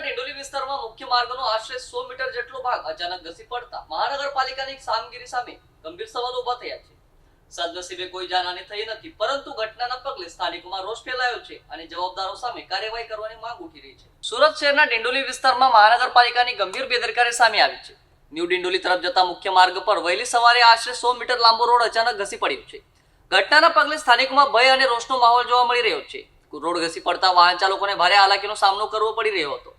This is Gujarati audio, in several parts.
ડિંડોલી વિસ્તારમાં મુખ્ય માર્ગનો આશરે 100 મીટર જેટલો ભાગ અચાનક ઘસી પડતા મહાનગરપાલિકાની કામગીરી સામે ગંભીર સવાલો ઊભા થયા છે। સદનસીબે કોઈ જાનહાની થઈ નથી, પરંતુ ઘટનાના પગલે સ્થાનિકોમાં રોષ ફેલાયો છે અને જવાબદારો સામે કાર્યવાહી કરવાની માંગ ઉઠી રહી છે। સુરત શહેરના ડિંડોલી વિસ્તારમાં મહાનગરપાલિકાની ગંભીર બેદરકારી સામે આવી છે। ન્યૂ ડિંડોલી તરફ જતા મુખ્ય માર્ગ પર વહેલી સવારે આશરે 100 મીટર લાંબો રોડ અચાનક ઘસી પડ્યો છે। ઘટનાના પગલે સ્થાનિકોમાં ભય અને રોષનો માહોલ જોવા મળી રહ્યો છે। રોડ ઘસી પડતા વાહન ચાલકોને ભારે હાલાકીનો સામનો કરવો પડી રહ્યો હતો।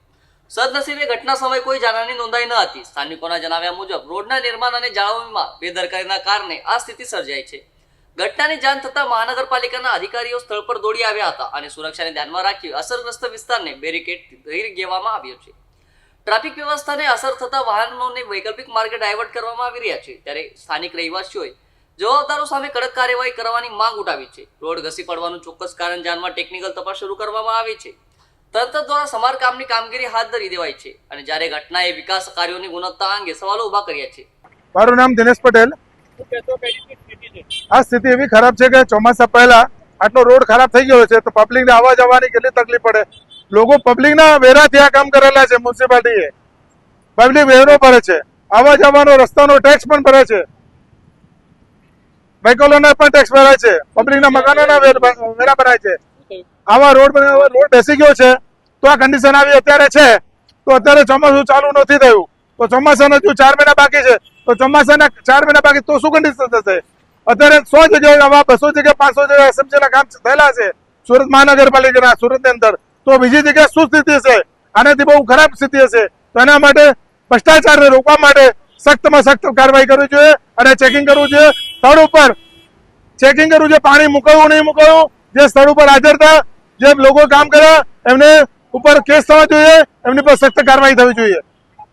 સદનસીબે ઘટના સમયે કોઈ જાનહાની નોંધાઈ ન હતી। સ્થાનિકોના જણાવ્યા મુજબ રોડના નિર્માણ અને જાળવણીમાં બેદરકારીના કારણે આ સ્થિતિ સર્જાઈ છે। ઘટનાની જાણ થતાં મહાનગરપાલિકાના અધિકારીઓ સ્થળ પર દોડી આવ્યા હતા અને સુરક્ષાને ધ્યાનમાં રાખી અસરગ્રસ્ત વિસ્તારને બેરિકેડ ઘેરી દેવામાં આવ્યો છે। ટ્રાફિક વ્યવસ્થાને અસર થતા વાહનોને વૈકલ્પિક માર્ગે ડાયવર્ટ કરવામાં આવી રહ્યા છે, ત્યારે સ્થાનિક રહેવાસીઓએ જવાબદારો સામે કડક કાર્યવાહી કરવાની માંગ ઉઠાવી છે। રોડ ઘસી પડવાનું ચોક્કસ કારણ જાણવા ટેકનિકલ તપાસ શરૂ કરવામાં આવી છે। તંત્ર દ્વારા સમારકામની કામગીરી હાથ ધરી દેવાઈ છે અને જ્યારે ઘટનાએ વિકાસ કાર્યોની ગુણવત્તા અંગે સવાલો ઊભા કર્યા છે। મારું નામ દિનેશ પટેલ। આ સ્થિતિ એવી ખરાબ છે કે ચોમાસા પહેલા આટલો રોડ ખરાબ થઈ ગયો છે તો પબ્લિકને આવવા જવાની કેટલી તકલીફ પડે। લોકો પબ્લિકના વેરાથી આ કામ કરેલા છે। મ્યુનિસિપાલિટીએ પબ્લિક વેરો ભરે છે, આવવા જવાનો રસ્તાનો ટેક્સ પણ ભરે છે, વ્હીકલોના પણ ટેક્સ ભરાય છે, પબ્લિકના મકાનોના વેરા ભરાય છે। આવા રોડ બેસી ગયો છે તો આ કન્ડિશન આવી અત્યારે છે। તો અત્યારે ચોમાસું ચાલુ નથી થયું તો ચોમાસાના હજુ 4 મહિના બાકી છે તો ચોમાસાના 4 મહિના બાકી તો શું કન્ડિશન થશે? અત્યારે 100 જગ્યાએ આવા 200 જગ્યાએ 500 જગ્યાએ એસએમસીના કામ થયેલા છે સુરત મહાનગરપાલિકાના સુરતની અંદર, તો બીજી જગ્યાએ શું સ્થિતિ હશે? આનાથી બહુ ખરાબ સ્થિતિ હશે। તો એના માટે ભ્રષ્ટાચારને રોકવા માટે સખ્તમાં સખ્ત કાર્યવાહી કરવી જોઈએ અને ચેકિંગ કરવું જોઈએ। સ્થળ ઉપર ચેકિંગ કરવું જોઈએ, પાણી મૂકવું નહીં મૂકવું, જે સ્થળ ઉપર હાજર હતા, જે લોકો કામ કર્યા એમને ઉપર કેસ થવા જોઈએ, એમની પર સખ્ત કાર્યવાહી થવી જોઈએ।